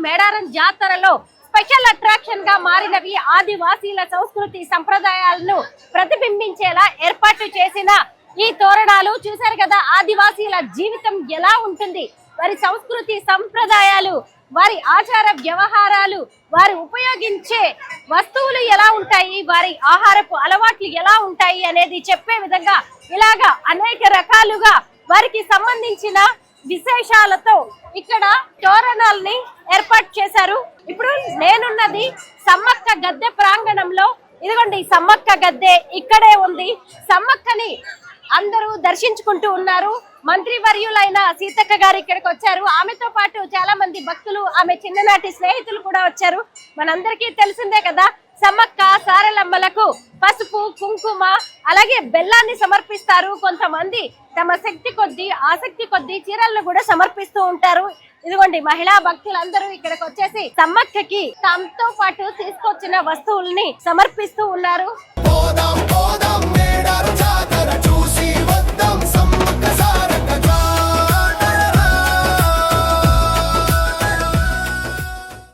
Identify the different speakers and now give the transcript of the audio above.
Speaker 1: మేడారం జాతరలో special attraction గా మారినవి ఆదివాసీల సంస్కృతి సంప్రదాయాలను ప్రతిబింబించేలా ఏర్పాటు చేసిన ఈ తోరణాలు చూశారు కదా. ఆదివాసీల జీవితం ఎలా ఉంటుంది, వారి సంస్కృతి సంప్రదాయాలు, వారి ఆచార వ్యవహారాలు, వారు ఉపయోగించే వస్తువులు ఎలా ఉంటాయి, వారి ఆహారపు అలవాట్లు ఎలా ఉంటాయి అనేది చెప్పే విధంగా ఇలాగా అనేక రకాలుగా వారికి సంబంధించిన విశేషాలతో ఇక్కడ తోరణాలని ఏర్పాటు చేశారు. ఇప్పుడు నేనున్నది సమ్మక్క గద్దె ప్రాంగణంలో. ఇదిగోండి సమ్మక్క గద్దె ఇక్కడే ఉంది. సమ్మక్కని అందరూ దర్శించుకుంటూ ఉన్నారు. మంత్రి వర్యులైన సీతక్క గారు ఇక్కడికి వచ్చారు. ఆమెతో పాటు చాలా మంది భక్తులు, ఆమె చిన్ననాటి స్నేహితులు కూడా వచ్చారు. మనందరికీ తెలిసిందే కదా, సమ్మక్క సారలమ్మలకు పసుపు కుంకుమ అలాగే బెల్లాన్ని సమర్పిస్తారు. కొంతమంది తమ శక్తి కొద్దీ ఆసక్తి కొద్దీ చీరలను కూడా సమర్పిస్తూ ఉంటారు. ఇదిగోండి మహిళా భక్తులందరూ ఇక్కడికి వచ్చేసి సమ్మక్కకి తమతో పాటు తీసుకొచ్చిన వస్తువుల్ని సమర్పిస్తూ ఉన్నారు.